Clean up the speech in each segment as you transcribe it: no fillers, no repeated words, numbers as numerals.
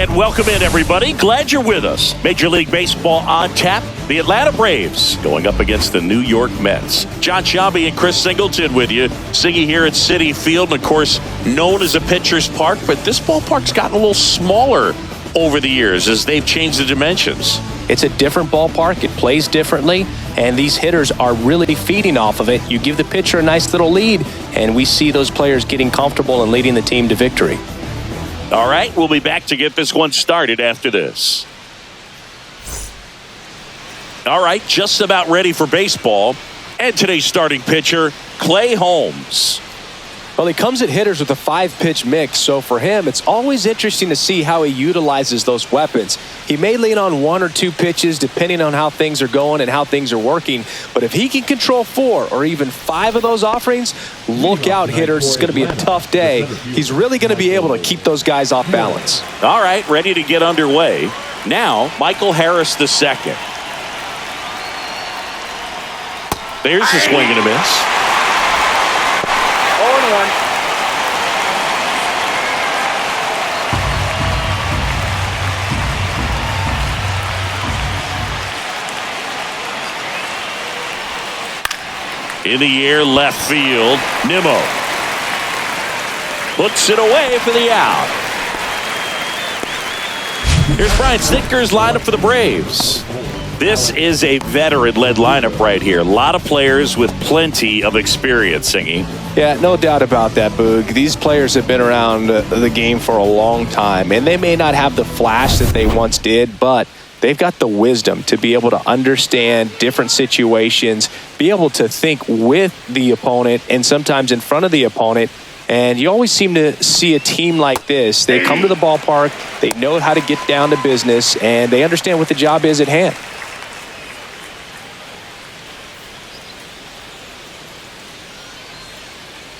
And welcome in, everybody. Glad you're with us. Major League Baseball on tap. The Atlanta Braves going up against the New York Mets. John Sciambi and Chris Singleton with you. Singy here at Citi Field, and of course, known as a pitcher's park, but this ballpark's gotten a little smaller over the years as they've changed the dimensions. It's a different ballpark. It plays differently, and these hitters are really feeding off of it. You give the pitcher a nice little lead, and we see those players getting comfortable and leading the team to victory. All right, we'll be back to get this one started after this. All right, just about ready for baseball. And today's starting pitcher, Clay Holmes. Well, he comes at hitters with a 5-pitch mix, so for him, it's always interesting to see how he utilizes those weapons. He may lean on 1 or 2 pitches depending on how things are going and how things are working, but if he can control 4 or even 5 of those offerings, look out, hitters. It's going to be a tough day. He's really going to be able to keep those guys off balance. All right, ready to get underway. Now, Michael Harris II. There's a swing and a miss. 0-1. In the air, left field, Nimmo puts it away for the out. Here's Brian Snitker's lineup for the Braves. This is a veteran-led lineup right here. A lot of players with plenty of experience, Singy. Yeah, no doubt about that, Boog. These players have been around the game for a long time, and they may not have the flash that they once did, but they've got the wisdom to be able to understand different situations, be able to think with the opponent and sometimes in front of the opponent. And you always seem to see a team like this. They come to the ballpark, they know how to get down to business, and they understand what the job is at hand.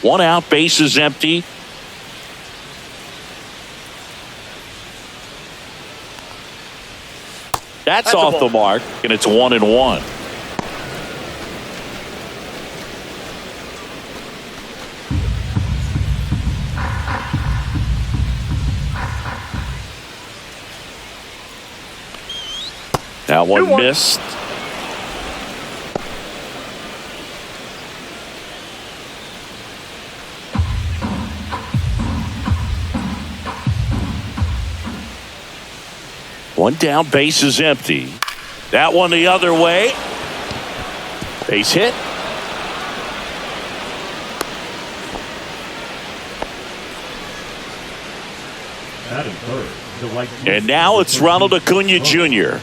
One out, bases empty. That's off the mark, and it's 1-1. That one missed. One down, base is empty. That one the other way. Base hit. And now it's Ronald Acuña Jr.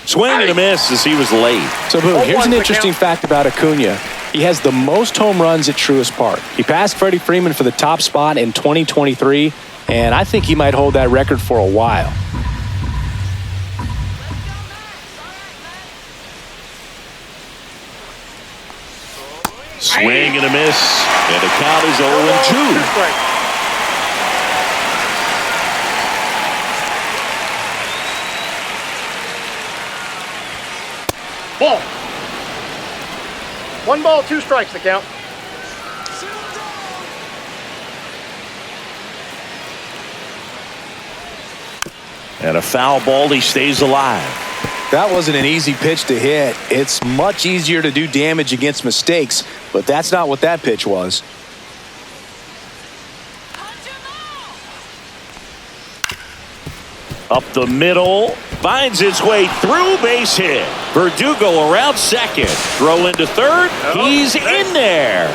Swing and a miss as he was late. So, Boom, here's an interesting fact about Acuña. He has the most home runs at Truist Park. He passed Freddie Freeman for the top spot in 2023, and I think he might hold that record for a while. Swing and a miss, and the count is 0-2. Ball. 1 ball, 2 strikes, the count. And a foul ball, he stays alive. That wasn't an easy pitch to hit. It's much easier to do damage against mistakes, but that's not what that pitch was. Up the middle, finds its way through, base hit. Verdugo around second. Throw into third. He's in there.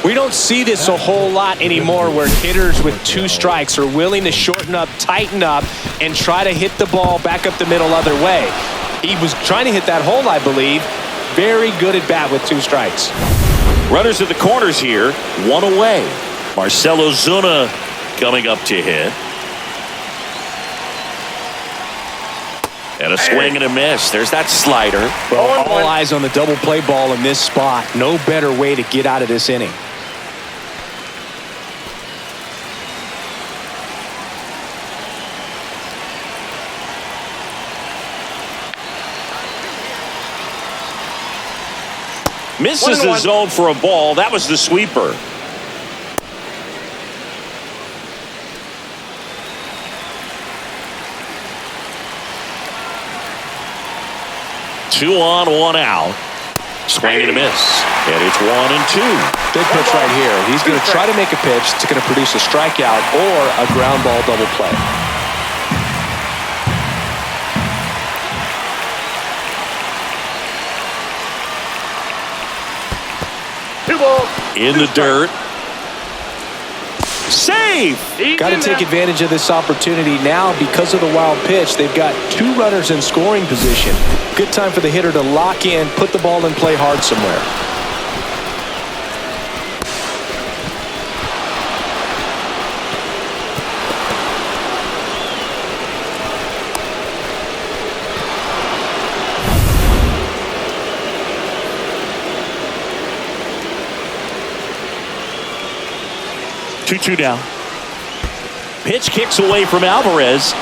We don't see this a whole lot anymore where hitters with 2 strikes are willing to shorten up, tighten up, and try to hit the ball back up the middle other way. He was trying to hit that hole, I believe. Very good at bat with 2 strikes. Runners at the corners here, 1 away. Marcelo Zuna coming up to hit. And a swing and a miss. There's that slider. Well, all eyes on the double play ball in this spot. No better way to get out of this inning. Misses the zone for a ball. That was the sweeper. Two on, one out. Swing and a miss. And it's 1-2. Big pitch right here. He's going to try to make a pitch that's going to produce a strikeout or a ground ball double play. In the dirt. Safe. Got to take advantage of this opportunity now because of the wild pitch. They've got two runners in scoring position. Good time for the hitter to lock in, put the ball in play hard somewhere. Two down. Pitch kicks away from Alvarez.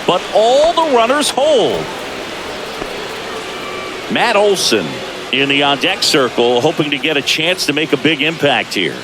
But all the runners hold. Matt Olson in the on-deck circle, hoping to get a chance to make a big impact here.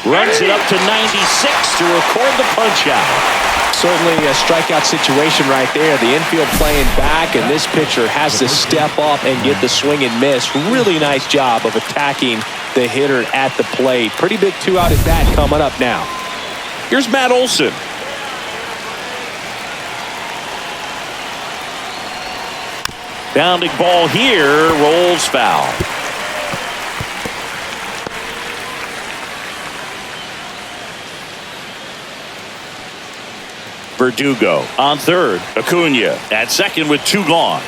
Runs it up to 96 to record the punch-out. Certainly a strikeout situation right there. The infield playing back, and this pitcher has to step up and get the swing and miss. Really nice job of attacking the hitter at the plate. Pretty big two-out at bat coming up now. Here's Matt Olson. Bounding ball here, rolls foul. Verdugo on third. Acuña at second with two gone.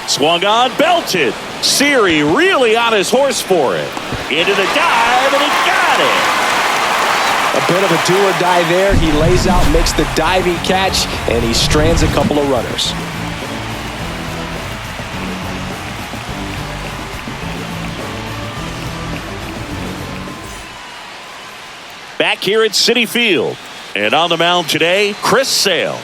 Swung on, belted. Siri really on his horse for it. Into the dive, and he got it. A bit of a do or die there. He lays out, makes the diving catch, and he strands a couple of runners. Back here at Citi Field. And on the mound today, Chris Sale.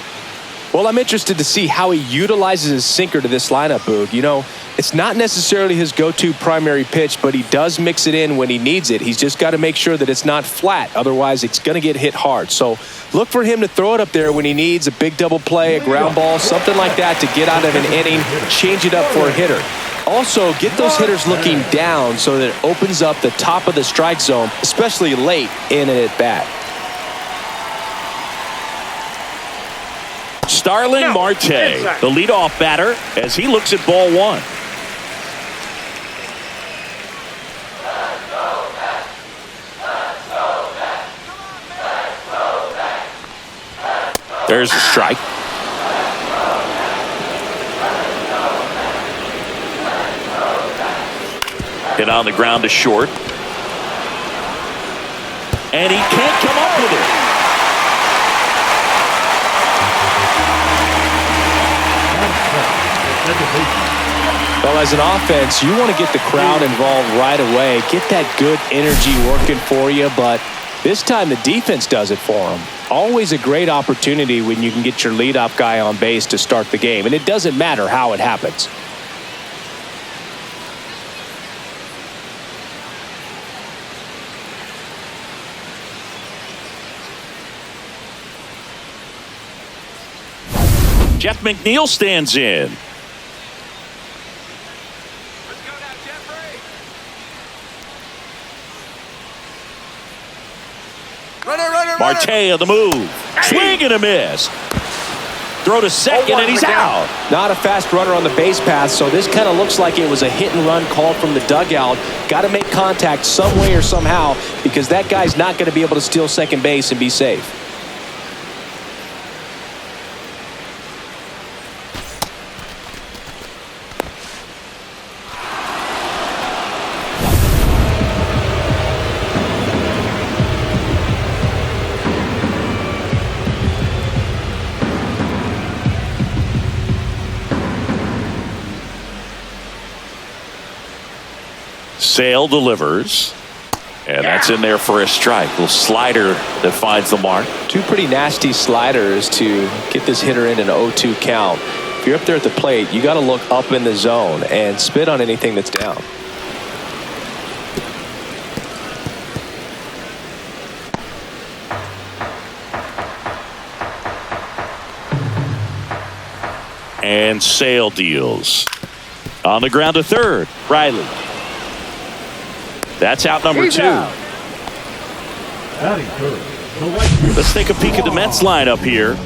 Well, I'm interested to see how he utilizes his sinker to this lineup, Boog. You know, it's not necessarily his go-to primary pitch, but he does mix it in when he needs it. He's just got to make sure that it's not flat. Otherwise, it's going to get hit hard. So look for him to throw it up there when he needs a big double play, a ground ball, something like that to get out of an inning, change it up for a hitter. Also, get those hitters looking down so that it opens up the top of the strike zone, especially late in an at-bat. Starling Marte, the leadoff batter, as he looks at ball one. There's a strike. Hit on the ground to short. And he can't come up with it. Well, as an offense, you want to get the crowd involved right away. Get that good energy working for you, but this time the defense does it for them. Always a great opportunity when you can get your leadoff guy on base to start the game, and it doesn't matter how it happens. Jeff McNeil stands in. Marte on the move. Swing and a miss. Throw to second, and he's out. Not a fast runner on the base path, so this kind of looks like it was a hit and run called from the dugout. Got to make contact some way or somehow because that guy's not going to be able to steal second base and be safe. Sale delivers. And that's in there for a strike. Little slider that finds the mark. Two pretty nasty sliders to get this hitter in an 0-2 count. If you're up there at the plate, you got to look up in the zone and spit on anything that's down. And Sale deals. On the ground to third. Riley. That's out number 2. Let's take a peek at the Mets lineup here.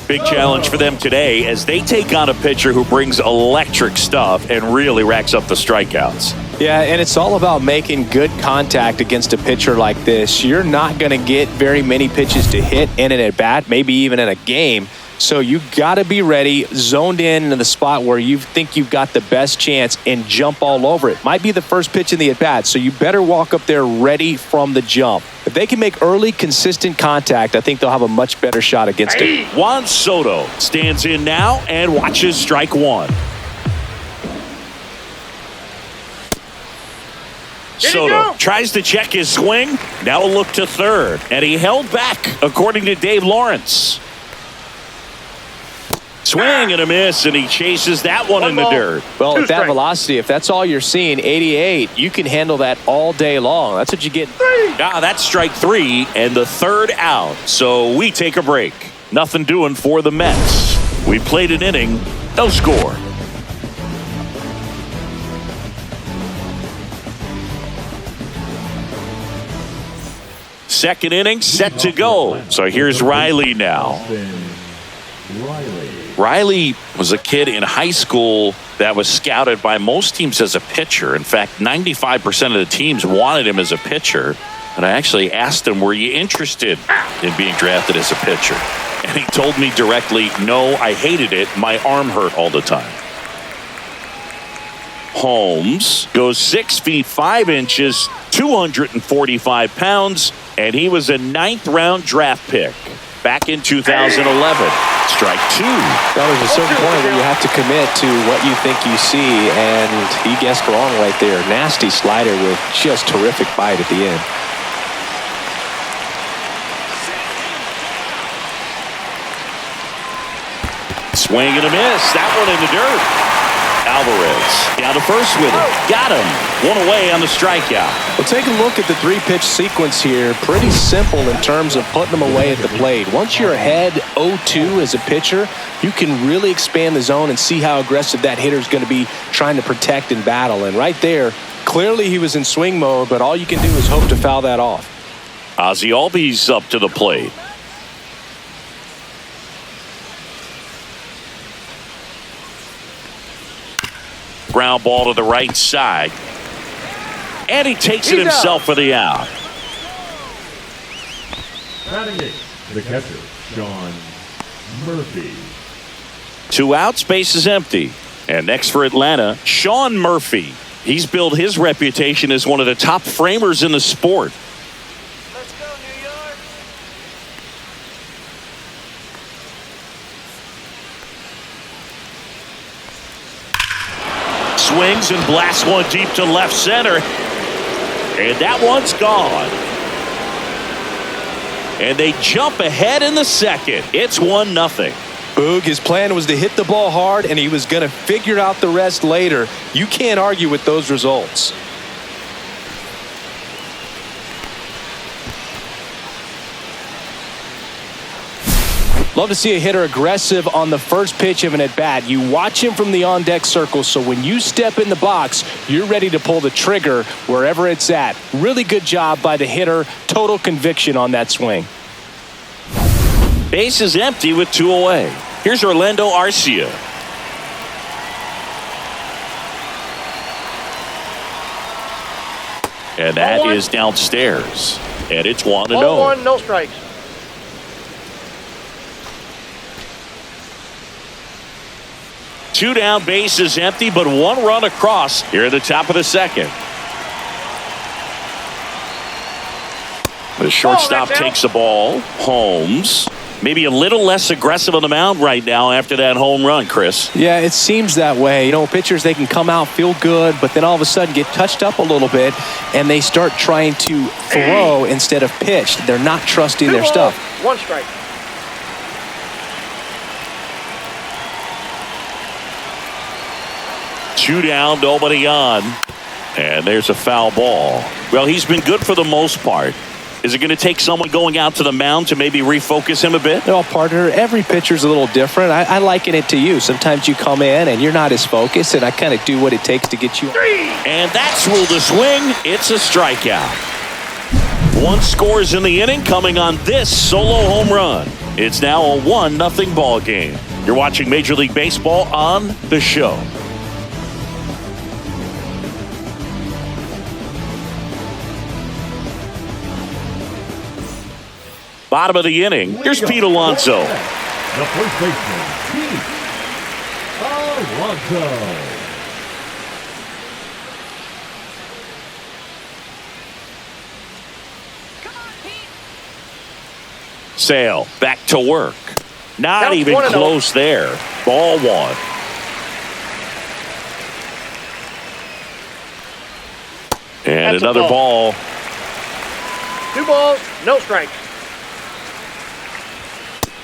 Big challenge for them today as they take on a pitcher who brings electric stuff and really racks up the strikeouts. Yeah, and it's all about making good contact against a pitcher like this. You're not going to get very many pitches to hit in an at-bat, maybe even in a game. So you got to be ready, zoned in the spot where you think you've got the best chance and jump all over it. Might be the first pitch in the at-bat, so you better walk up there ready from the jump. If they can make early, consistent contact, I think they'll have a much better shot against it. Juan Soto stands in now and watches strike 1. Soto tries to check his swing. Now a look to third, and he held back, according to Dave Lawrence. Swing and a miss, and he chases that one in the dirt. Well, at that velocity, if that's all you're seeing, 88, you can handle that all day long. That's what you get. That's strike 3 and the third out. So we take a break. Nothing doing for the Mets. We played an inning, no score. Second inning set to go. So here's Riley now. Riley was a kid in high school that was scouted by most teams as a pitcher. In fact, 95% of the teams wanted him as a pitcher. And I actually asked him, were you interested in being drafted as a pitcher? And he told me directly, no, I hated it. My arm hurt all the time. Holmes goes 6 feet 5 inches, 245 pounds, and he was a 9th round draft pick back in 2011. Strike 2. There's a certain point where you have to commit to what you think you see, and he guessed wrong right there. Nasty slider with just terrific bite at the end. Swing and a miss. That one in the dirt. Alvarez down to first with it. Got him. One away on the strikeout. Well, take a look at the 3-pitch sequence here. Pretty simple in terms of putting them away at the plate. Once you're ahead 0-2 as a pitcher, you can really expand the zone and see how aggressive that hitter is going to be trying to protect and battle. And right there, clearly he was in swing mode, but all you can do is hope to foul that off. Ozzie Albies up to the plate. Ground ball to the right side. And he takes it himself for the out. The catcher, Sean Murphy. 2 outs, base is empty. And next for Atlanta, Sean Murphy. He's built his reputation as one of the top framers in the sport. Let's go, New York. Swings and blasts one deep to left center. And that one's gone. And they jump ahead in the second. It's 1-0. Boog, his plan was to hit the ball hard, and he was going to figure out the rest later. You can't argue with those results. Love to see a hitter aggressive on the first pitch of an at-bat. You watch him from the on-deck circle, so when you step in the box, you're ready to pull the trigger wherever it's at. Really good job by the hitter. Total conviction on that swing. Base is empty with 2 away. Here's Orlando Arcia. And that is downstairs. And it's 1-0. 1-1, no strikes. Two down, base is empty, but 1 run across here at the top of the second. The shortstop takes the ball. Holmes Maybe a little less aggressive on the mound right now after that home run, Chris. Yeah, it seems that way. You know, pitchers, they can come out, feel good, but then all of a sudden get touched up a little bit, and they start trying to throw instead of pitch. They're not trusting their stuff. 1 strike. Two down, nobody on. And there's a foul ball. Well, he's been good for the most part. Is it going to take someone going out to the mound to maybe refocus him a bit? Well, partner, every pitcher's a little different. I liken it to you. Sometimes you come in and you're not as focused, and I kind of do what it takes to get you. And that's ruled a swing. It's a strikeout. 1 scores in the inning coming on this solo home run. It's now a 1-0 ball game. You're watching Major League Baseball on The Show. Bottom of the inning. Here's Pete Alonso. The first baseman, Pete Alonso. Sale back to work. Not That's even 1-0. close there. Ball 1. And That's a another ball. 2 balls, no strikes.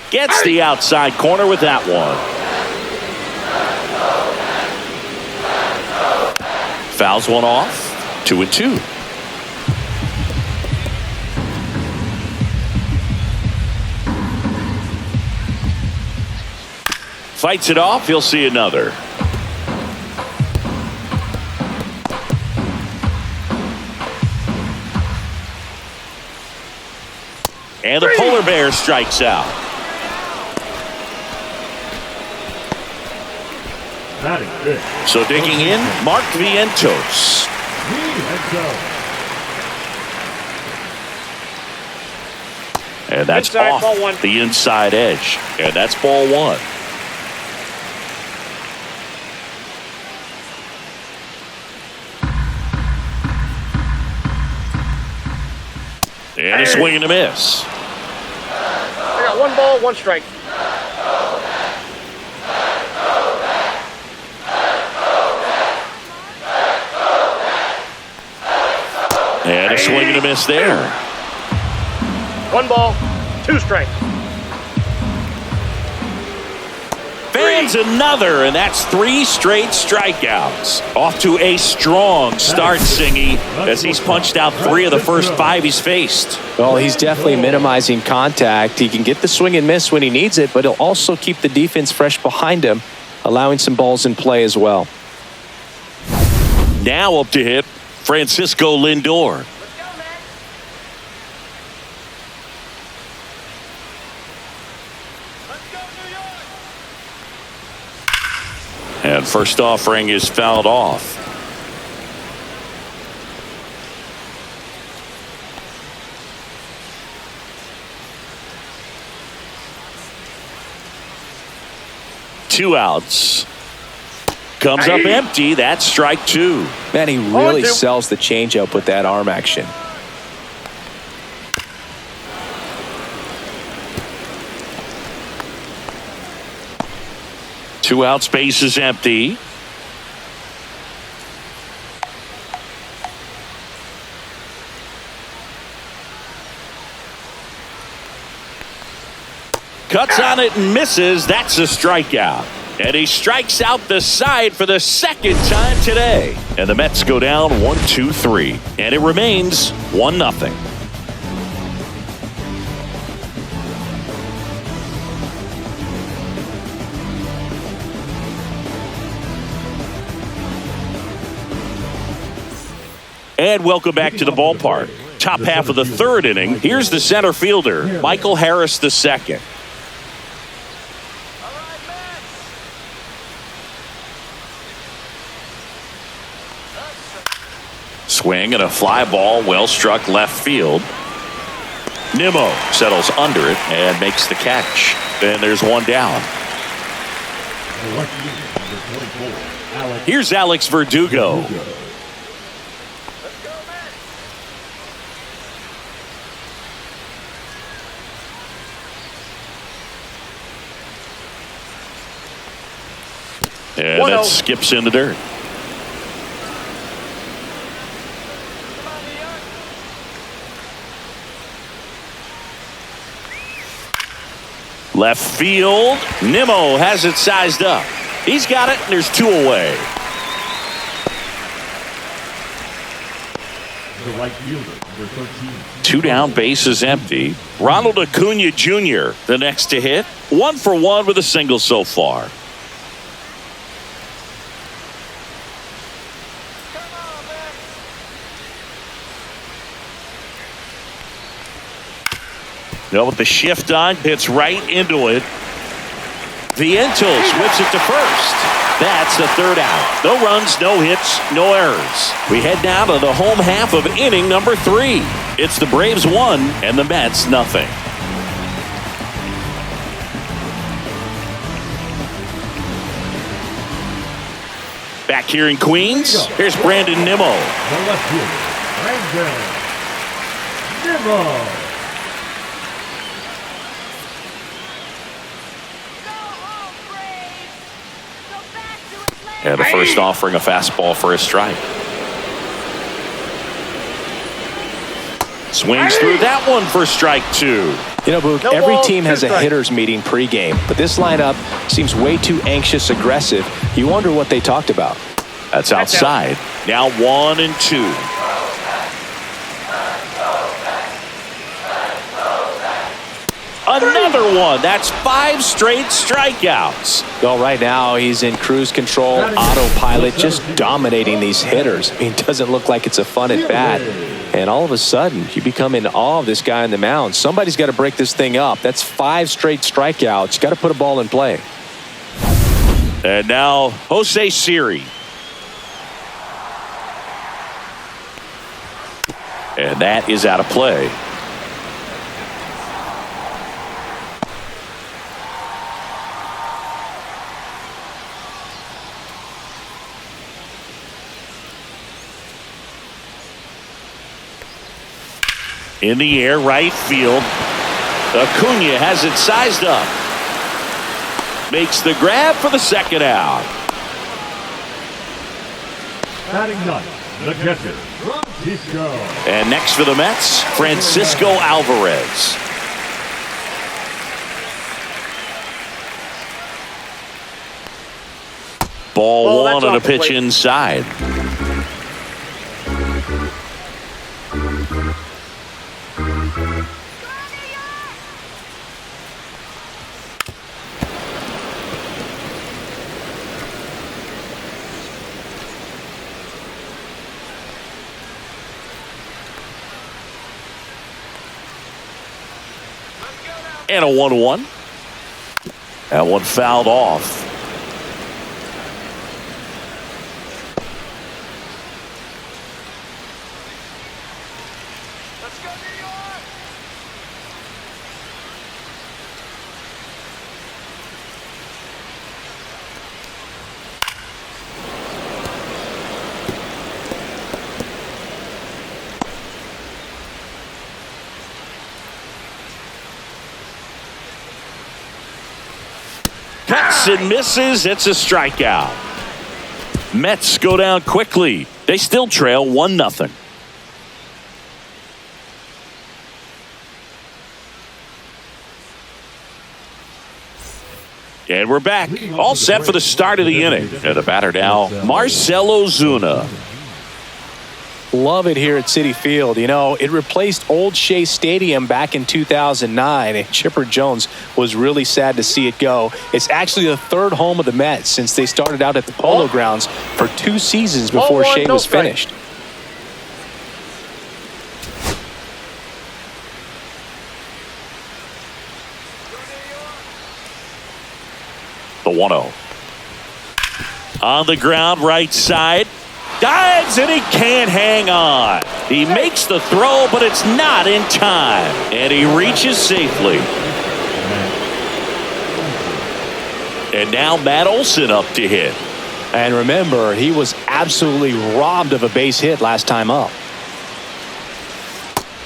Gets the outside corner with that one. Fouls one off. 2-2. Fights it off. He'll see another. And the polar bear strikes out. Batting fifth. So digging in, Mark Vientos. And that's Inside, off ball 1. the inside edge. And that's ball 1. And a swing and a miss. I got 1 ball, 1 strike. And a swing and a miss there. 1 ball, 2 strikes. Fans another, and that's 3 straight strikeouts. Off to a strong start, Singy, as he's punched out 3 of the first 5 he's faced. Well, he's definitely minimizing contact. He can get the swing and miss when he needs it, but he'll also keep the defense fresh behind him, allowing some balls in play as well. Now up to hit, Francisco Lindor. And first offering is fouled off. Two outs. Comes up empty. That's strike 2. Man, he really 0-2. sells the changeup with that arm action. Two out, space is empty. Cuts on it and misses. That's a strikeout. And he strikes out the side for the second time today. And the Mets go down 1-2-3. And it remains 1-0. And welcome back to the ballpark. Top half of the 3rd inning. Here's the center fielder, Michael Harris II. Swing and a fly ball, well struck left field. Nimmo settles under it and makes the catch. And there's one down. Here's Alex Verdugo. That skips in the dirt. Left field. Nimmo has it sized up. He's got it, and there's 2 away. The right fielder, number 13. 2 down, bases empty. Ronald Acuña Jr. the next to hit. 1 for 1 with a single so far. Now with the shift on, hits right into it. Vientos whips it to first. That's the 3rd out. No runs, no hits, no errors. We head now to the home half of inning number 3. It's the Braves 1 and the Mets nothing. Back here in Queens, here's Brandon Nimmo. The left fielder, Brandon Nimmo. And the first offering a fastball for a strike. Swings through that one for strike 2. You know, Boog, every team has a hitters meeting pregame, but this lineup seems way too anxious, aggressive. You wonder what they talked about. That's outside. Now 1 and 2. Another one. That's 5 straight strikeouts. Well, right now he's in cruise control, autopilot, just dominating these hitters. I mean, it doesn't look like it's a fun at bat. And all of a sudden, you become in awe of this guy on the mound. Somebody's got to break this thing up. That's 5 straight strikeouts. Got to put a ball in play. And now Jose Siri. And that is out of play. In the air, right field. Acuña has it sized up. Makes the grab for the 2nd out. Batting 9th, the catcher, Francisco. And next for the Mets, Francisco Alvarez. Ball 1 on a pitch inside. And a 1-1. That one fouled off. Let's go, New York! Cuts and misses. It's a strikeout. Mets go down quickly. They still trail 1-0. And we're back. All set for the start of the inning. And the batter now, Marcell Ozuna. Love it here at Citi Field. You know, it replaced Old Shea Stadium back in 2009, and Chipper Jones was really sad to see it go. It's actually the 3rd home of the Mets since they started out at the Polo Grounds for 2 seasons before Shea was finished. The 1-0. On the ground, right side. Dives and he can't hang on. He makes the throw, but it's not in time. And he reaches safely. And now Matt Olson up to hit. And remember, he was absolutely robbed of a base hit last time up.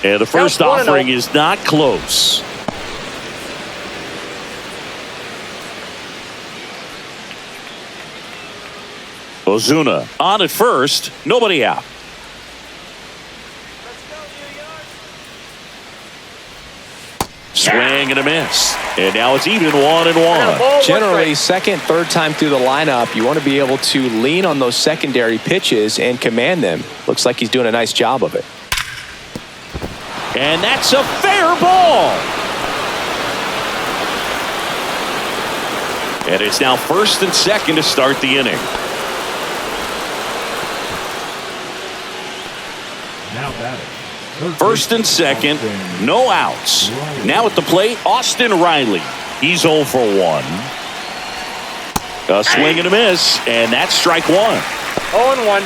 And the first offering is not close. Ozuna on at first, nobody out. Swing and a miss. And now it's even 1-1. Generally, second, third time through the lineup, you want to be able to lean on those secondary pitches and command them. Looks like he's doing a nice job of it. And that's a fair ball. And it's now first and second to start the inning. Now batting. First and second, no outs. Now at the plate, Austin Riley. He's 0 for 1. A swing and a miss, and that's strike one. 0-1.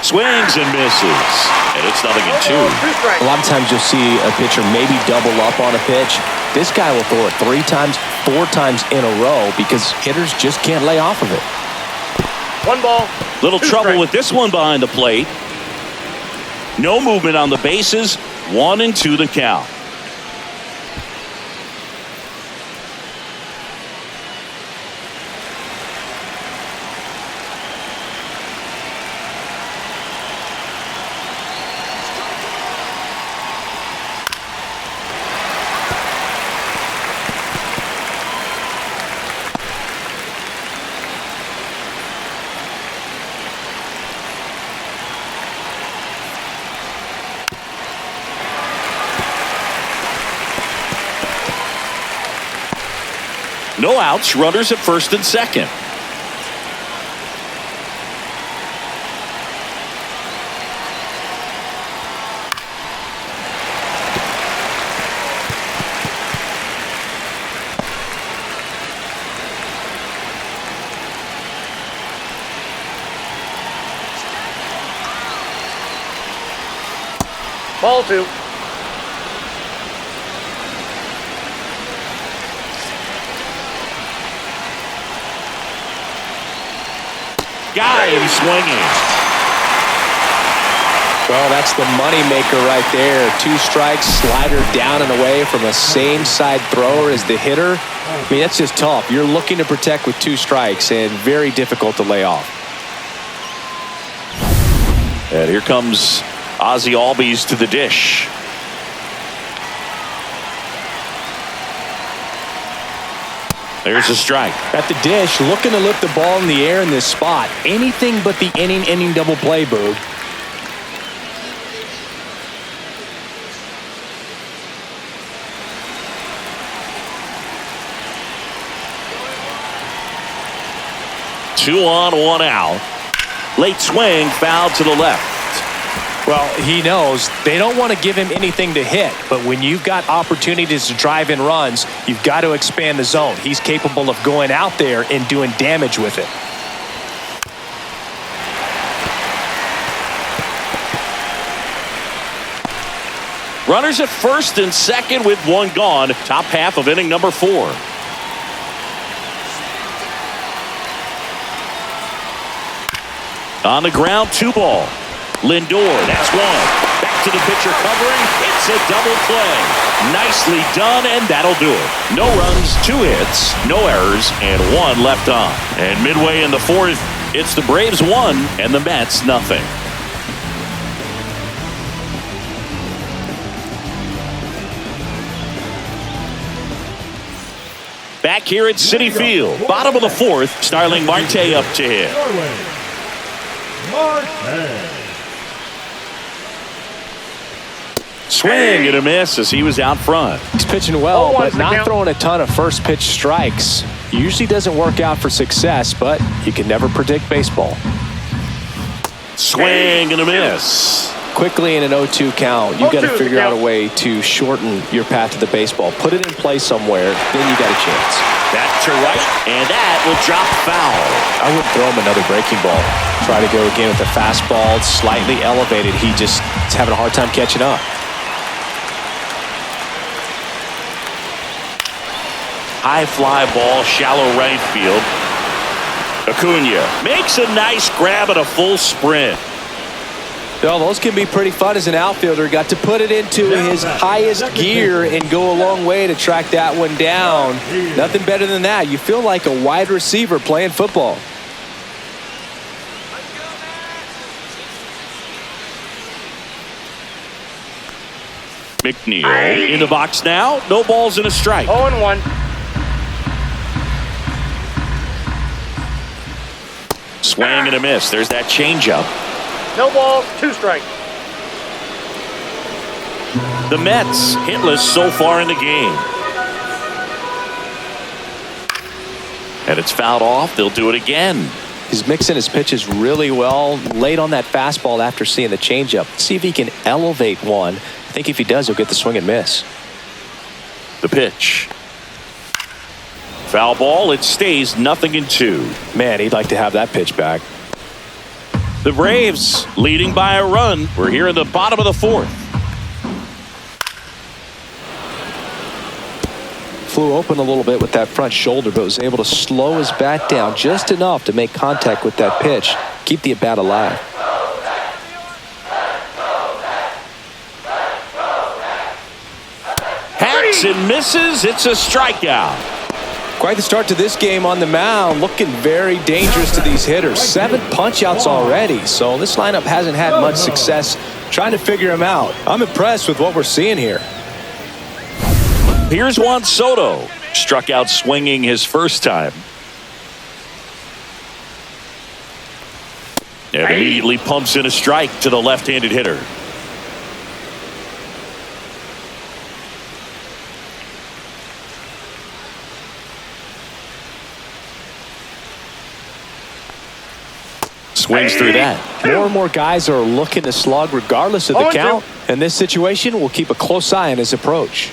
Swings and misses. And it's 0-2. A lot of times you'll see a pitcher maybe double up on a pitch. This guy will throw it 3 times, 4 times in a row because hitters just can't lay off of it. 1 ball. Little 2 trouble strikes. with this one behind the plate. No movement on the bases. 1-2 the count. No outs, runners at first and second. Ball 2. Got him swinging. Well, that's the moneymaker right there. 2 strikes, slider down and away from a same side thrower as the hitter. I mean, that's just tough. You're looking to protect with 2 strikes and very difficult to lay off. And here comes Ozzie Albies to the dish. There's a strike. At the dish, looking to lift the ball in the air in this spot. Anything but the inning double play, Boog. Two on, 1 out. Late swing, foul to the left. Well, he knows they don't want to give him anything to hit, but when you've got opportunities to drive in runs, you've got to expand the zone. He's capable of going out there and doing damage with it. Runners at first and second with 1 gone. Top half of inning number 4. On the ground, 2 ball. Lindor, that's 1. Back to the pitcher covering. It's a double play. Nicely done, and that'll do it. No runs, 2 hits, no errors, and 1 left on. And midway in the 4th, it's the Braves 1 and the Mets nothing. Back here at Citi Field, bottom of the 4th, Starling Marte up to hit. Marte. Swing and a miss as he was out front. He's pitching well, 0-1's but the not count. throwing a ton of first pitch strikes. Usually doesn't work out for success, but you can never predict baseball. Swing and a miss. Quickly in an 0-2 count, you've got to 0-2 figure out a count. way to shorten your path to the baseball. Put it in play somewhere, then you got a chance. Back to right, and that will drop foul. I would throw him another breaking ball. Try to go again with the fastball, slightly elevated. He just is having a hard time catching up. High fly ball, shallow right field. Acuña makes a nice grab at a full sprint. Well, those can be pretty fun as an outfielder. Got to put it into his highest gear and go a long way to track that one down. Nothing better than that. You feel like a wide receiver playing football. McNeil in the box now. No balls and a strike. 0-1. Swing and a miss. There's that changeup. No balls, 2 strikes. The Mets hitless so far in the game. And it's fouled off. They'll do it again. He's mixing his pitches really well. Late on that fastball after seeing the changeup. See if he can elevate one. I think if he does, he'll get the swing and miss. The pitch. Foul ball. It stays 0-2. Man, he'd like to have that pitch back. The Braves leading by a run. We're here in the bottom of the 4th. Flew open a little bit with that front shoulder, but was able to slow his bat down just enough to make contact with that pitch. Keep the at-bat alive. Hacks and misses. It's a strikeout. Quite the start to this game on the mound. Looking very dangerous to these hitters. 7 punch-outs already. So this lineup hasn't had much success trying to figure him out. I'm impressed with what we're seeing here. Here's Juan Soto. Struck out swinging his first time. And immediately pumps in a strike to the left-handed hitter. Swings through that. More and more guys are looking to slug regardless of the count. In this situation, we'll keep a close eye on his approach.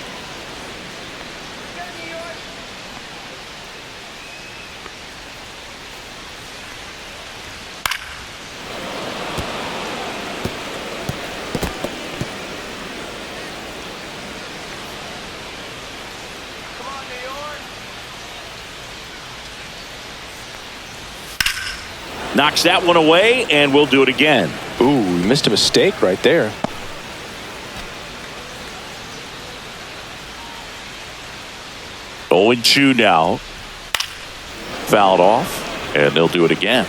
Knocks that one away, and we'll do it again. Ooh, he missed a mistake right there. Oh, 0-2 now. Fouled off, and they'll do it again.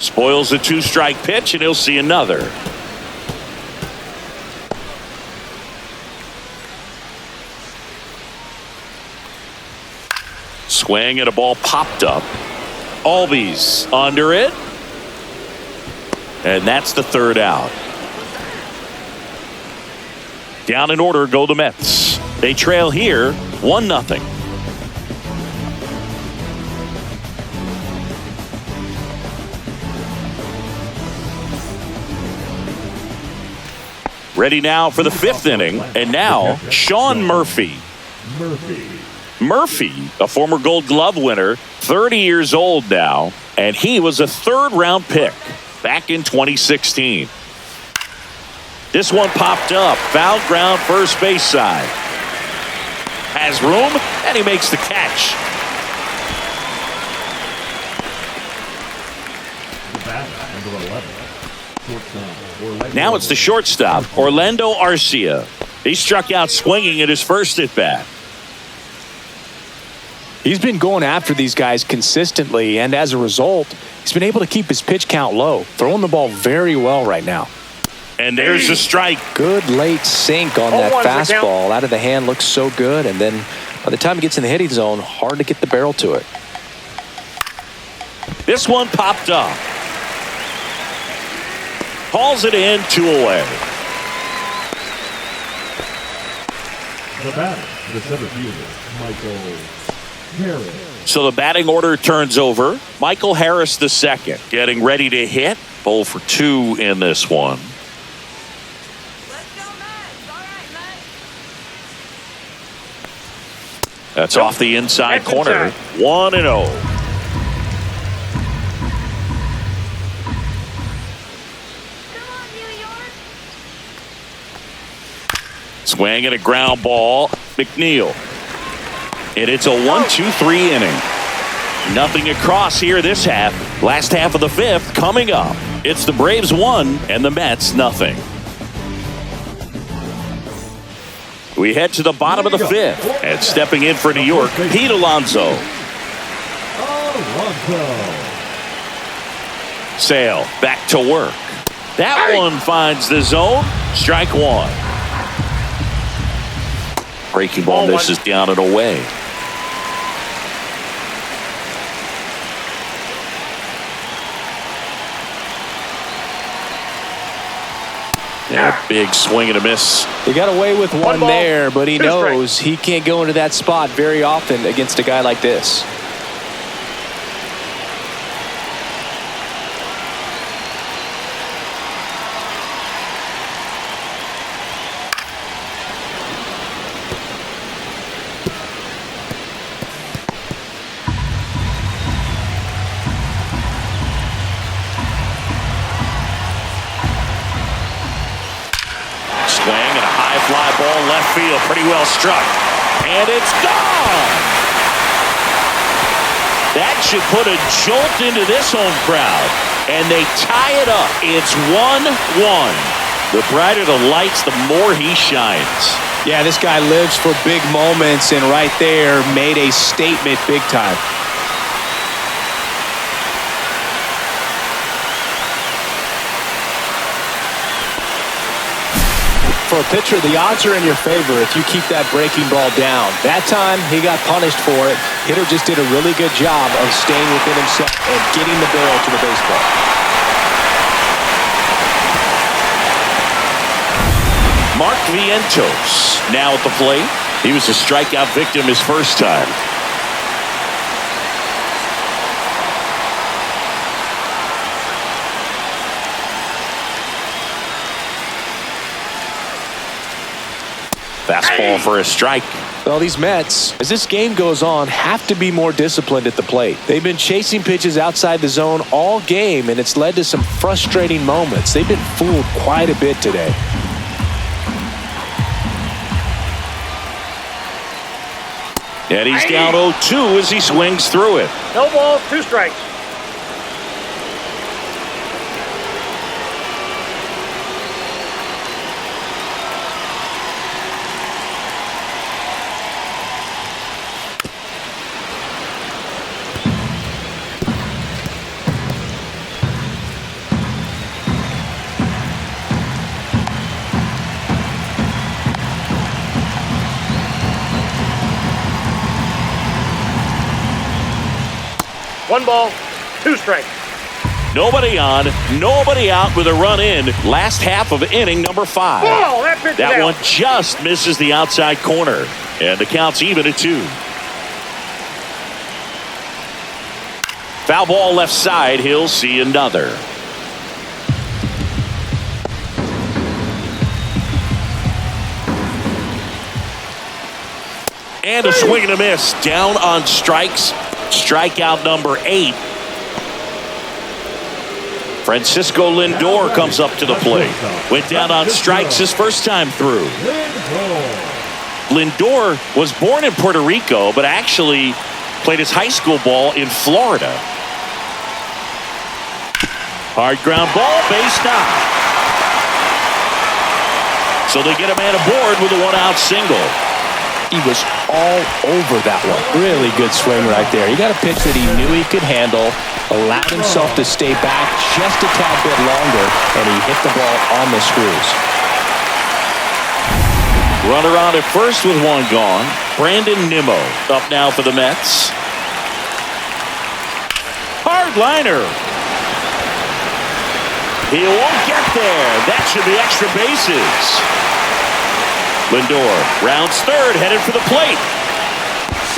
Spoils the 2-strike pitch, and he'll see another. Swing and a ball popped up. Albies under it. And that's the 3rd out. Down in order go the Mets. They trail here 1-0. Ready now for the 5th inning. And now Sean Murphy. Murphy, a former Gold Glove winner, 30 years old now, and he was a 3rd-round pick back in 2016. This one popped up, foul ground first base side. Has room, and he makes the catch. Now it's the shortstop, Orlando Arcia. He struck out swinging at his first at-bat. He's been going after these guys consistently, and as a result, he's been able to keep his pitch count low, throwing the ball very well right now. And there's a strike. Good late sink on that fastball. Out of the hand looks so good, and then by the time he gets in the hitting zone, hard to get the barrel to it. This one popped up. Calls it in, 2 away. The batter, the center fielder, Michael Harris. So the batting order turns over. Michael Harris the second, getting ready to hit. 0 for 2 in this one. That's off the inside corner. 1-0. Swing and a ground ball. McNeil. And it's a 1-2-3 inning. Nothing across here this half. Last half of the fifth coming up. It's the Braves 1 and the Mets nothing. We head to the bottom of the fifth. And stepping in for New York, Pete Alonso. Sale back to work. That one finds the zone. Strike one. Breaking ball misses down and away. Yeah, big swing and a miss. He got away with one ball, there, but he 2 knows strikes. he can't go into that spot very often against a guy like this. Swing and a high fly ball left field. Pretty well struck. And it's gone. That should put a jolt into this home crowd. And they tie it up. It's 1-1. The brighter the lights, the more he shines. Yeah, this guy lives for big moments, and right there made a statement big time. For a pitcher, the odds are in your favor if you keep that breaking ball down. That time, he got punished for it. Hitter just did a really good job of staying within himself and getting the barrel to the baseball. Mark Vientos now at the plate. He was a strikeout victim his first time. Fastball for a strike. Well, these Mets, as this game goes on, have to be more disciplined at the plate. They've been chasing pitches outside the zone all game, and it's led to some frustrating moments. They've been fooled quite a bit today. And he's down 0-2 as he swings through it. No balls, 2 strikes. One ball, 2 strikes. Nobody on, nobody out with a run in. Last half of inning number 5. Ball, that pitch is That out. one just misses the outside corner. And the count's even at 2. Foul ball left side. He'll see another. And a swing and a miss. Down on strikes. Strikeout number 8. Francisco Lindor comes up to the plate. Went down on strikes his first time through. Lindor was born in Puerto Rico, but actually played his high school ball in Florida. Hard ground ball, base knock. So they get a man aboard with a 1-out single. He was all over that one. Really good swing right there. He got a pitch that he knew he could handle, allowed himself to stay back just a tad bit longer, and he hit the ball on the screws. Runner on at first with one gone. Brandon Nimmo up now for the Mets. Hard liner. He won't get there. That should be extra bases. Lindor rounds third, headed for the plate.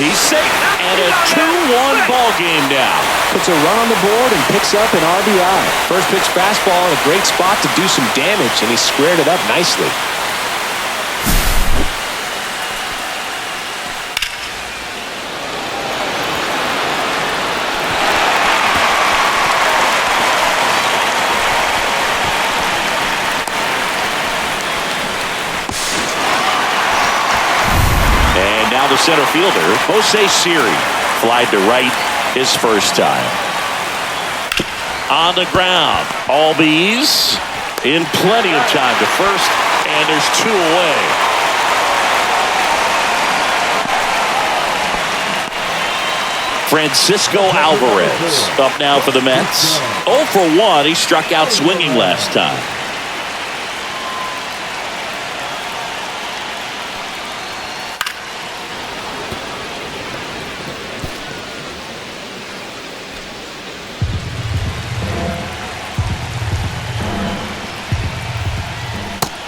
He's safe, and a 2-1 ball game now. Puts a run on the board and picks up an RBI. First pitch fastball in a great spot to do some damage, and he squared it up nicely. Now the center fielder, Jose Siri, flied to right his first time. On the ground, Albies in plenty of time to first, and there's 2 away. Francisco Alvarez up now for the Mets. 0 for 1. He struck out swinging last time.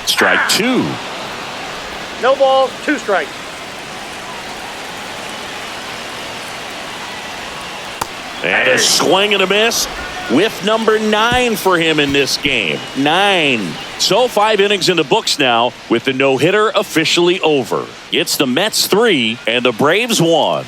Strike 2. No balls, 2 strikes. And a swing and a miss. Whiff number 9 for him in this game. 9. So 5 innings in the books now with the no-hitter officially over. It's the Mets 3 and the Braves 1.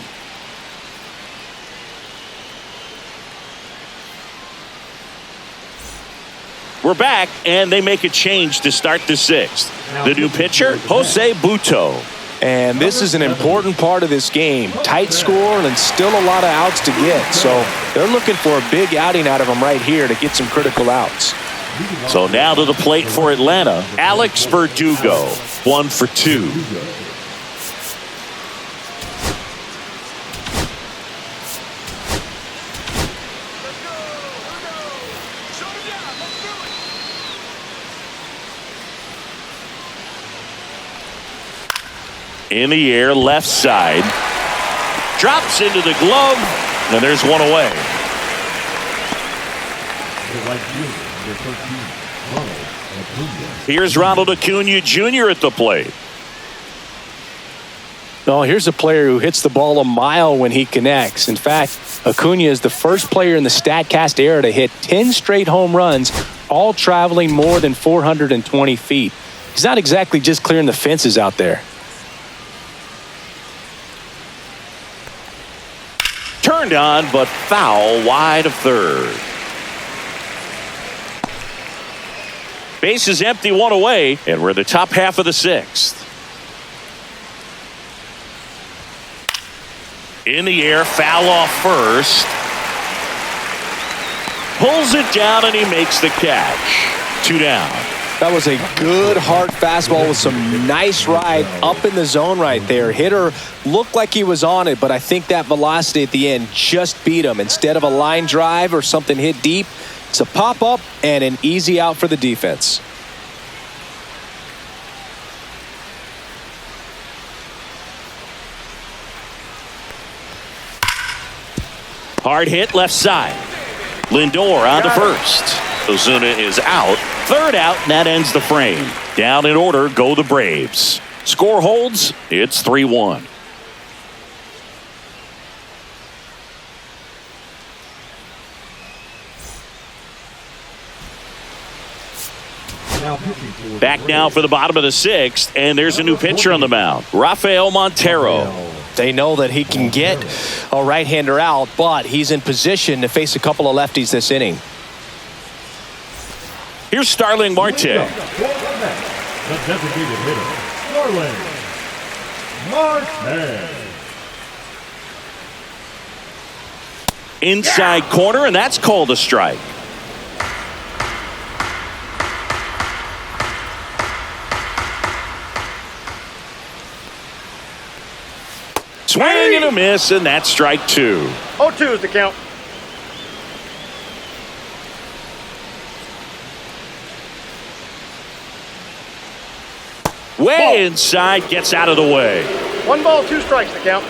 We're back, and they make a change to start the 6th. The new pitcher, Jose Butto. And this is an important part of this game. Tight score and still a lot of outs to get. So they're looking for a big outing out of him right here to get some critical outs. So now to the plate for Atlanta, Alex Verdugo, 1 for 2. In the air, left side. Drops into the glove, and there's 1 away. Here's Ronald Acuña Jr. at the plate. No, here's a player who hits the ball a mile when he connects. In fact, Acuña is the first player in the StatCast era to hit 10 straight home runs, all traveling more than 420 feet. He's not exactly just clearing the fences out there. Turned on, but foul wide of third. Base is empty, 1 away, and we're in the top half of the 6th. In the air, foul off first. Pulls it down, and he makes the catch. 2 down. That was a good hard fastball with some nice ride up in the zone right there. Hitter looked like he was on it, but I think that velocity at the end just beat him. Instead of a line drive or something hit deep, it's a pop-up and an easy out for the defense. Hard hit left side. Lindor on to first. Ozuna is out. 3rd out, and that ends the frame. Down in order go the Braves. Score holds. It's 3-1. Back now for the bottom of the 6th, and there's a new pitcher on the mound, Rafael Montero. They know that he can get a right-hander out, but he's in position to face a couple of lefties this inning. Here's Starling Marte. The designated hitter, Starling Marte. Inside corner, and that's called a strike. Swing and a miss, and that's strike 2. 0-2 is the count. Way inside, gets out of the way. 1 ball, 2 strikes the count.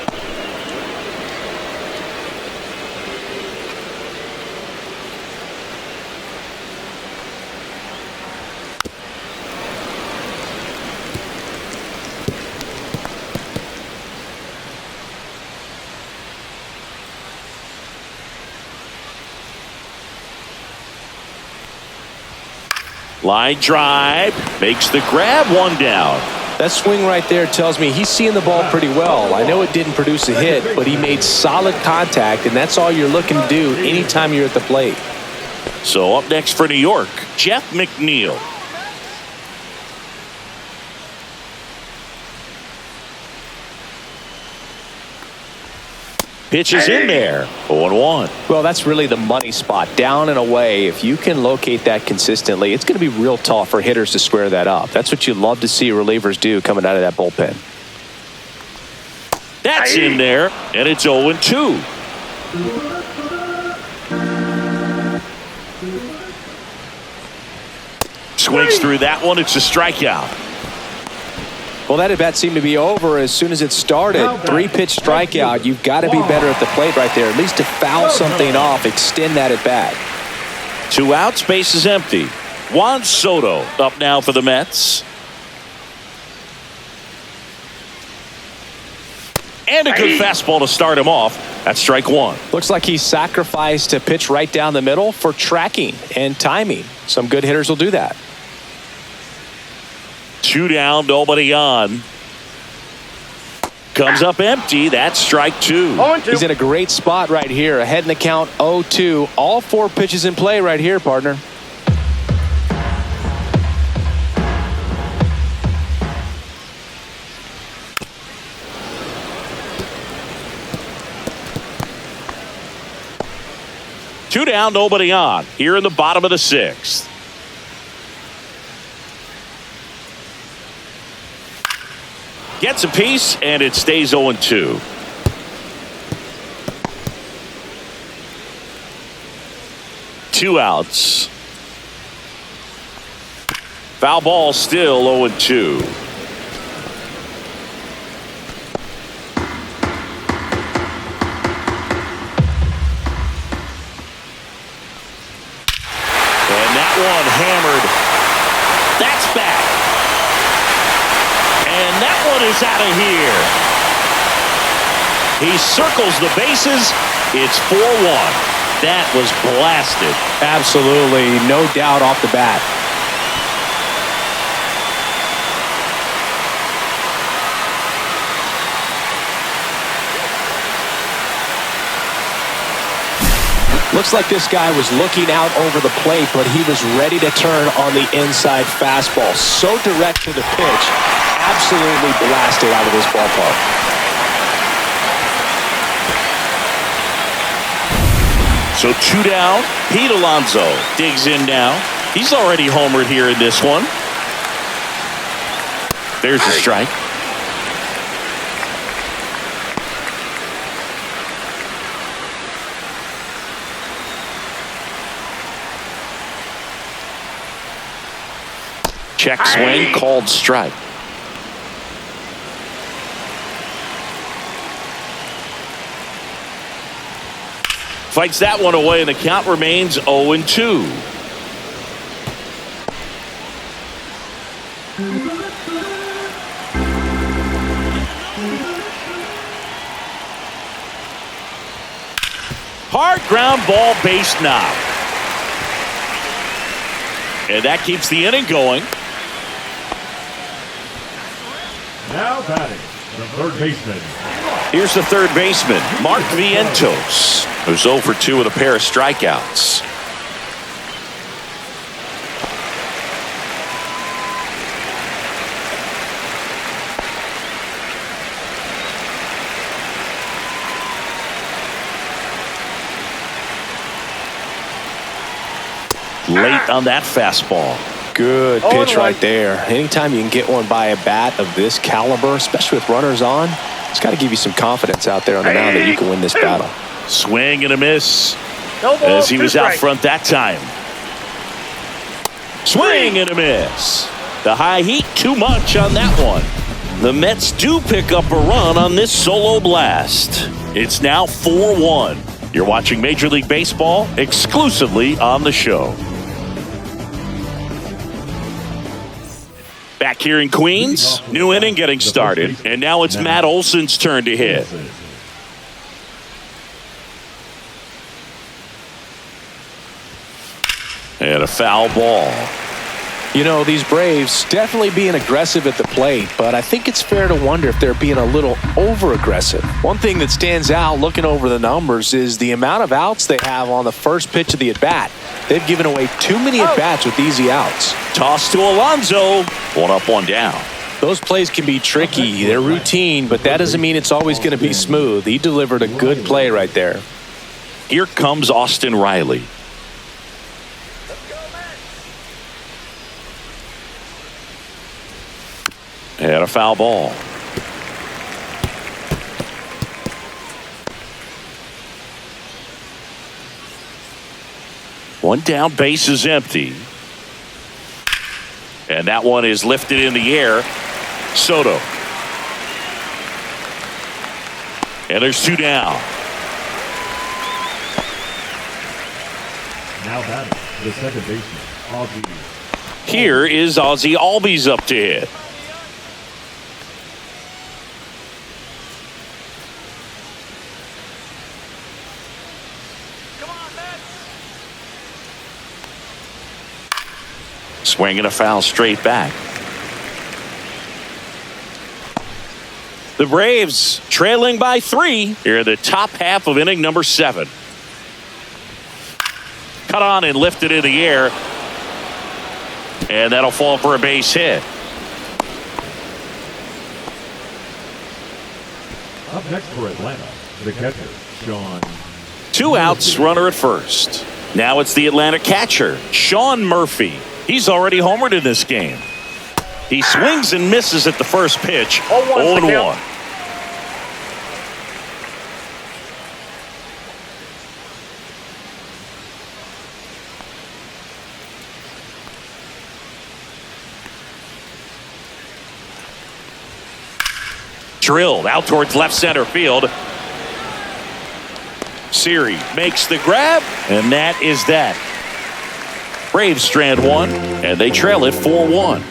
Line drive, makes the grab, 1 down. That swing right there tells me he's seeing the ball pretty well. I know it didn't produce a hit, but he made solid contact, and that's all you're looking to do anytime you're at the plate. So up next for New York, Jeff McNeil. Pitch is in there. 0-1. Well, that's really the money spot. Down and away. If you can locate that consistently, it's going to be real tough for hitters to square that up. That's what you love to see relievers do coming out of that bullpen. That's in there, and it's 0-2. Swings through that one. It's a strikeout. Well, that at-bat seemed to be over as soon as it started. 3-pitch strikeout. You've got to be better at the plate right there, at least to foul something off, extend that at-bat. 2 outs, base is empty. Juan Soto up now for the Mets. And a good fastball to start him off. That's strike 1. Looks like he sacrificed a pitch right down the middle for tracking and timing. Some good hitters will do that. 2 down, nobody on. Comes up empty. That's strike 2. He's in a great spot right here. Ahead in the count, 0-2. All 4 pitches in play right here, partner. Two down, nobody on. Here in the bottom of the 6th. Gets a piece, and it stays 0-2. Two outs. Foul ball, still 0-2. And that one hammered. That's back. And that one is out of here. He circles the bases. It's 4-1. That was blasted. Absolutely, no doubt off the bat. Looks like this guy was looking out over the plate, but he was ready to turn on the inside fastball. So direct to the pitch. Absolutely blasted out of this ballpark. So 2 down. Pete Alonso digs in now. He's already homered here in this one. There's a strike. Check swing, called strike. Fights that one away, and the count remains 0-2. Hard ground ball, base knock. And that keeps the inning going. Now batting, the third baseman. Here's the third baseman, Mark Vientos, who's 0 for 2 with a pair of strikeouts. Late on that fastball. Good pitch right there. Anytime you can get one by a bat of this caliber, especially with runners on, it's got to give you some confidence out there on the mound that you can win this battle. Swing and a miss No ball, as he was out strikes. front that time. Swing and a miss. The high heat, too much on that one. The Mets do pick up a run on this solo blast. It's now 4-1. You're watching Major League Baseball exclusively on the show. Back here in Queens, new inning getting started, and now it's Matt Olson's turn to hit. And a foul ball. You know, these Braves definitely being aggressive at the plate, but I think it's fair to wonder if they're being a little over-aggressive. One thing that stands out looking over the numbers is the amount of outs they have on the first pitch of the at-bat. They've given away too many at-bats with easy outs. Toss to Alonso. 1 up, 1 down. Those plays can be tricky. They're routine, but that doesn't mean it's always going to be smooth. He delivered a good play right there. Here comes Austin Riley. And a foul ball. One down, base is empty. And that one is lifted in the air. Soto. And there's two down. Now batting, the second baseman, Ozzie. Here is Ozzie Albies up to hit. Swinging a foul straight back. The Braves trailing by 3 here in the top half of inning number 7. Cut on and lifted in the air. And that'll fall for a base hit. Up next for Atlanta, the catcher, Sean. 2 outs, runner at first. Now it's the Atlanta catcher, Sean Murphy. He's already homered in this game. He swings and misses at the first pitch. 0-1. Drilled out towards left center field. Siri makes the grab, and that is that. Braves strand 1, and they trail it 4-1.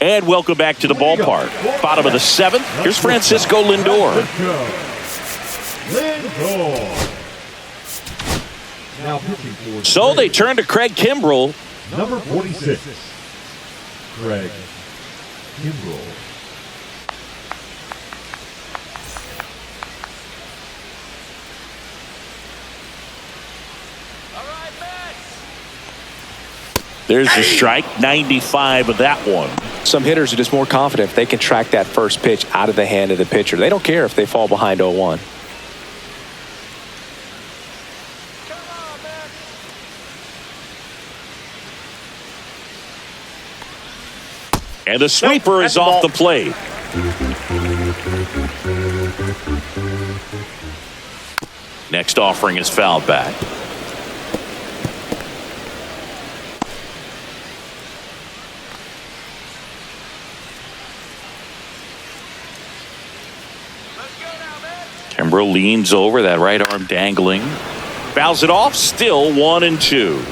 And welcome back to the ballpark. Bottom of the 7th. Here's Francisco Lindor. Now pitching for So they turn to Craig Kimbrell. number 46, Craig Kimbrell. There's the strike, 95 of that one. Some hitters are just more confident if they can track that first pitch out of the hand of the pitcher. They don't care if they fall behind 0-1. And the sweeper is off the plate. Next offering is fouled back. Kimbrell leans over, that right arm dangling. Fouls it off, still 1-2.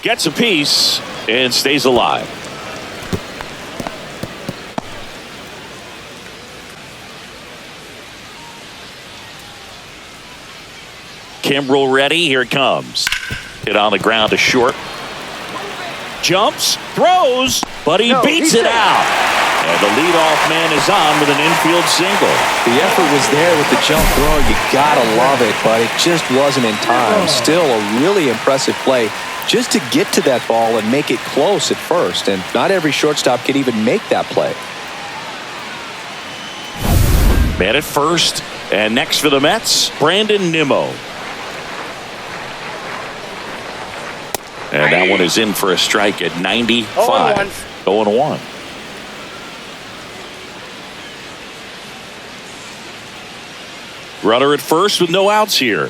Gets a piece and stays alive. Kimbrell ready. Here it comes. Hit on the ground to short. Jumps, throws, but he beats it out. And the leadoff man is on with an infield single. The effort was there with the jump throw. You gotta love it, but it just wasn't in time. Still a really impressive play just to get to that ball and make it close at first. And not every shortstop can even make that play. Man at first, and next for the Mets, Brandon Nimmo. And that one is in for a strike at 95. 0-1. Runner at first with no outs here.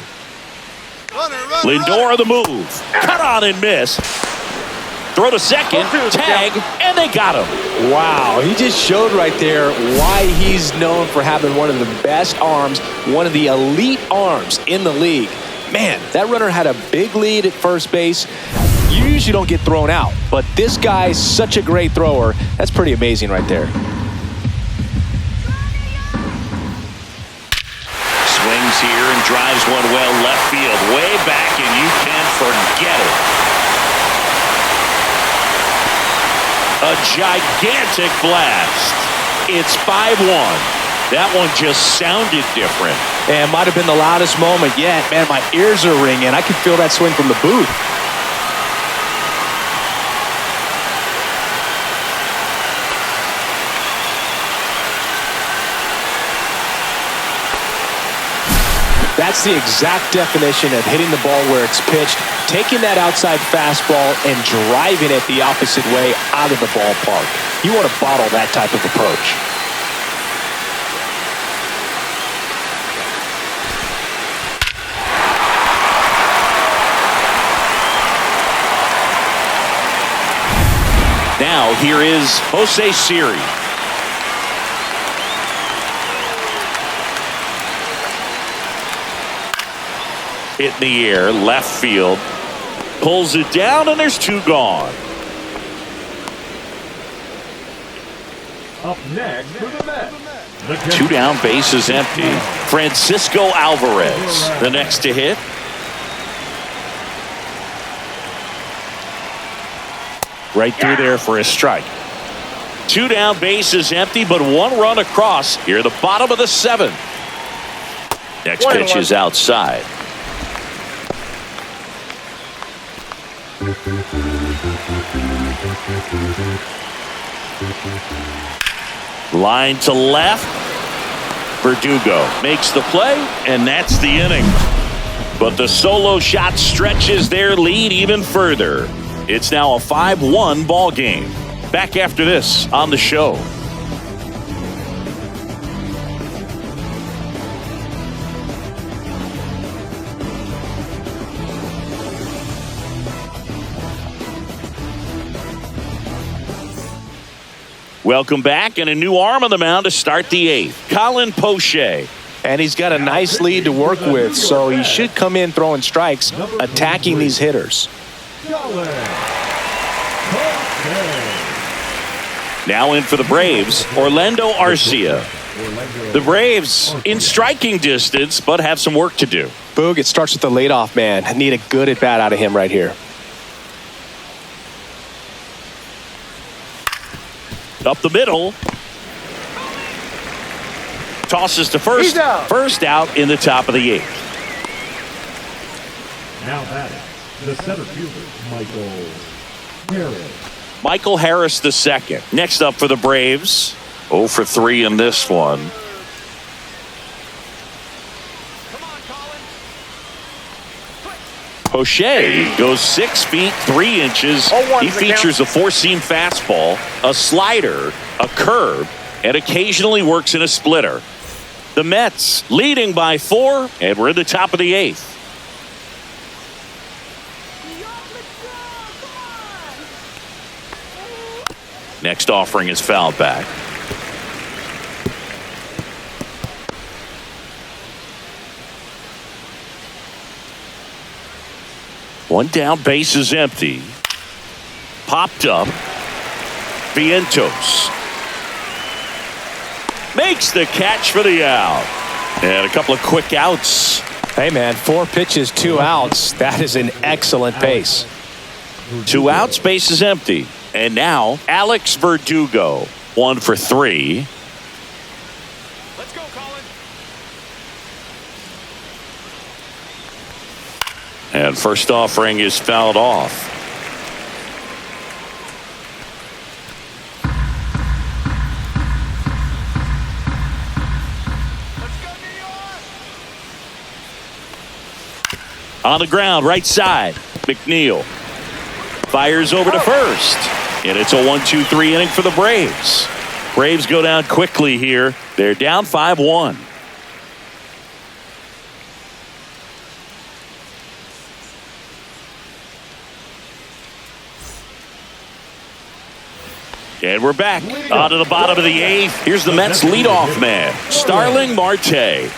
Lindor on the move. Cut on and miss. Throw to second. Tag. And they got him. Wow. He just showed right there why he's known for having one of the best arms, one of the elite arms in the league. Man, that runner had a big lead at first base. You usually don't get thrown out, but this guy's such a great thrower. That's pretty amazing right there. Swings here and drives one well left field. Way back, and you can Forget it. A gigantic blast. It's 5-1. That one just sounded different. And might have been the loudest moment yet. Man, my ears are ringing. I can feel that swing from the booth. That's the exact definition of hitting the ball where it's pitched, taking that outside fastball and driving it the opposite way out of the ballpark. You want to bottle that type of approach. Now here is Jose Siri. Hit in the air, left field. Pulls it down, and there's 2 gone. Up next for the Mets. 2 down, bases empty. Francisco Alvarez, the next to hit. Right through there for a strike. 2 down, bases empty, but 1 run across here at the bottom of the 7th. Next pitch is outside. Line to left. Verdugo makes the play, and that's the inning. But the solo shot stretches their lead even further. It's now a 5-1 ball game. Back after this on the show. Welcome back, and a new arm on the mound to start the 8th. Colin Poche. And he's got a nice lead to work with, so he should come in throwing strikes, attacking these hitters. Now in for the Braves, Orlando Arcia. The Braves in striking distance, but have some work to do. Boog, it starts with the leadoff man. I need a good at-bat out of him right here. Up the middle. Tosses to first. First out in the top of the 8th. Now batting, the center fielder, Michael Harris. Michael Harris the second. Next up for the Braves. 0 for 3 in this one. Poche goes 6 feet 3 inches. He features a 4-seam fastball, a slider, a curve, and occasionally works in a splitter. The Mets leading by 4, and we're in the top of the 8th. Next offering is fouled back. One down, base is empty. Popped up. Vientos makes the catch for the out. And a couple of quick outs. Hey, man, 4 pitches, 2 outs. That is an excellent pace. 2 outs, base is empty. And now, Alex Verdugo, 1 for 3. Let's go, Colin. And first offering is fouled off. On the ground, right side. McNeil fires over to first. And it's a 1-2-3 inning for the Braves. Braves go down quickly here. They're down 5-1. And we're back on to the bottom of the 8th. Here's the Mets leadoff man, Starling Marte.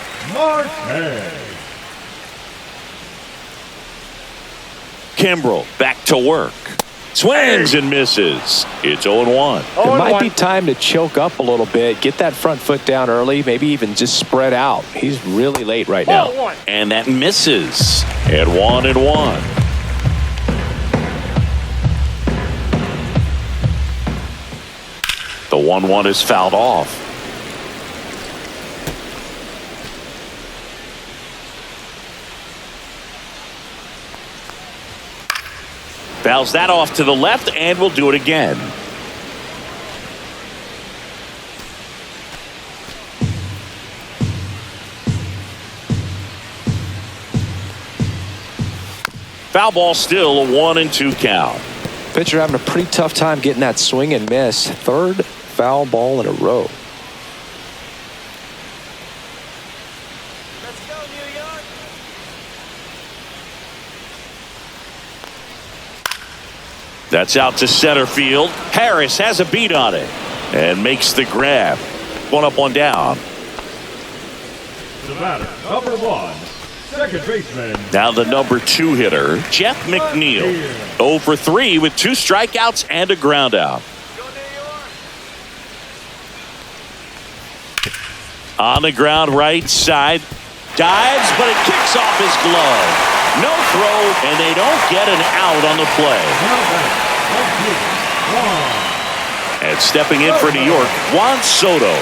Kimbrel back to work. Swings and misses. It's 0-1. It might be time to choke up a little bit, get that front foot down early, maybe even just spread out. He's really late right now. And that misses. At 1-1. 1-1 is fouled off. Fouls that off to the left, and we'll do it again. Foul ball, still a 1-2 count. Pitcher having a pretty tough time getting that swing and miss. Third foul ball in a row. Let's go, New York. That's out to center field. Harris has a beat on it and makes the grab. 1 up, 1 down. The batter, number 1, second baseman. Now the number 2 hitter, Jeff McNeil. 0 for 3 with 2 strikeouts and a ground out. Go, New York. On the ground, right side. Dives, but it kicks off his glove. No throw, and they don't get an out on the play. And stepping in for New York, Juan Soto.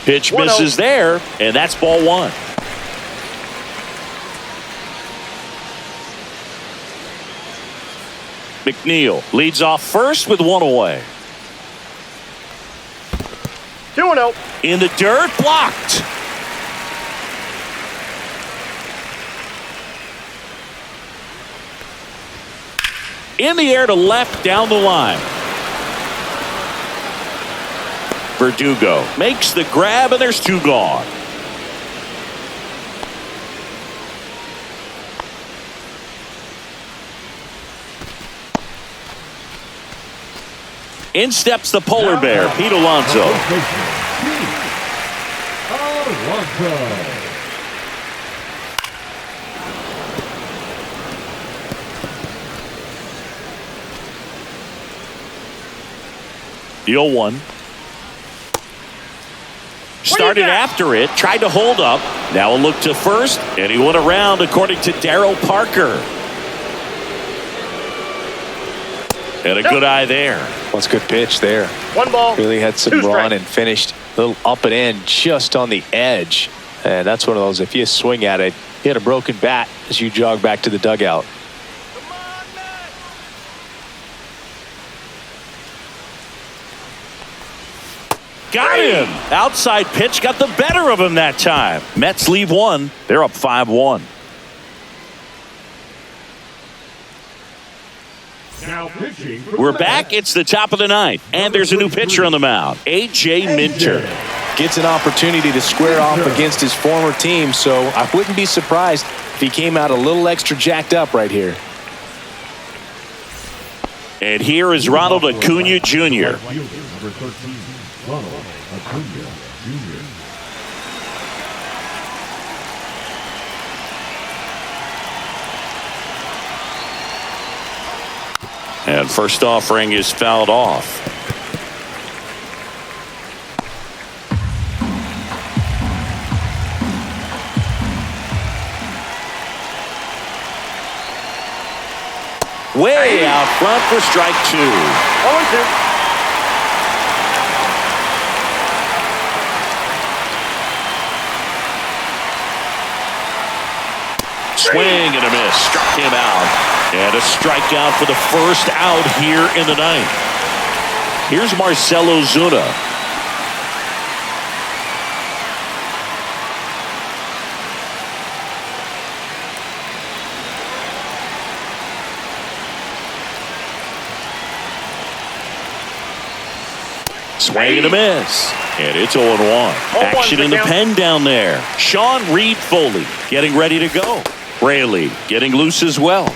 Pitch misses there, and that's ball 1. McNeil leads off first with 1 away. 2-0. In the dirt, blocked. In the air to left, down the line. Verdugo makes the grab, and there's 2 gone. In steps the polar bear, Pete Alonso. Alonso. The 0-1. Started after it, tried to hold up. Now a look to first, and he went around according to Darryl Parker. And a good eye there. That's a good pitch there. 1 ball. Really had some 2 run strikes. and finished a little up and in just on the edge. And that's one of those, if you swing at it, you hit a broken bat as you jog back to the dugout. Come on, man. Got him. Outside pitch got the better of him that time. Mets leave 1. They're up 5-1. Now pitching. We're back. It's the top of the 9th. And there's a new pitcher on the mound, A.J. Minter. Gets an opportunity to square off against his former team, so I wouldn't be surprised if he came out a little extra jacked up right here. And here is Ronald Acuña Jr. Number 13, Ronald Acuña Jr. And first offering is fouled off. Way out front for strike 2. 0-2. Swing and a miss. Struck him out. And a strikeout for the first out here in the 9th. Here's Marcell Ozuna. Swing and a miss. And it's 0-1. Action in the pen down there. Sean Reed Foley getting ready to go. Raley getting loose as well.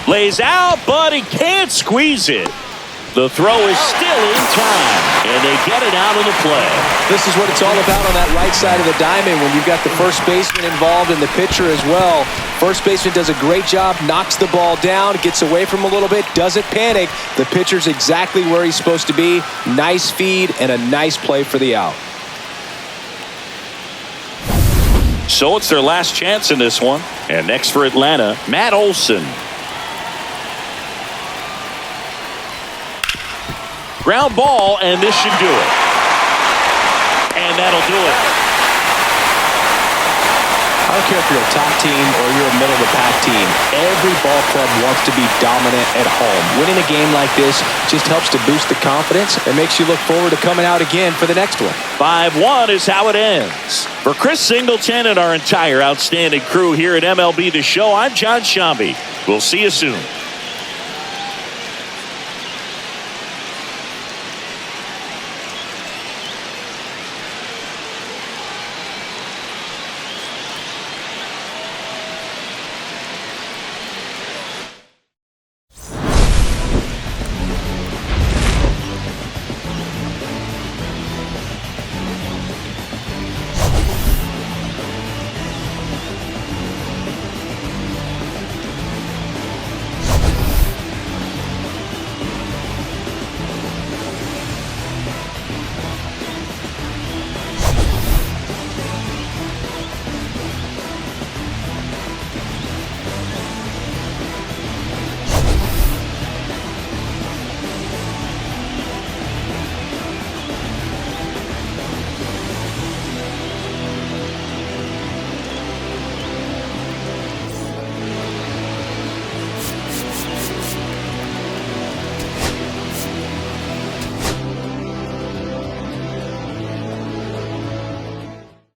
Lays out, but he can't squeeze it. The throw is still in time. And they get it out of the play. This is what it's all about on that right side of the diamond when you've got the first baseman involved and the pitcher as well. First baseman does a great job, knocks the ball down, gets away from him a little bit, doesn't panic. The pitcher's exactly where he's supposed to be. Nice feed and a nice play for the out. So it's their last chance in this one. And next for Atlanta, Matt Olson. Ground ball, and this should do it. And that'll do it. I don't care if you're a top team or you're a middle-of-the-pack team. Every ball club wants to be dominant at home. Winning a game like this just helps to boost the confidence and makes you look forward to coming out again for the next one. 5-1 is how it ends. For Chris Singleton and our entire outstanding crew here at MLB The Show, I'm John Shambi. We'll see you soon.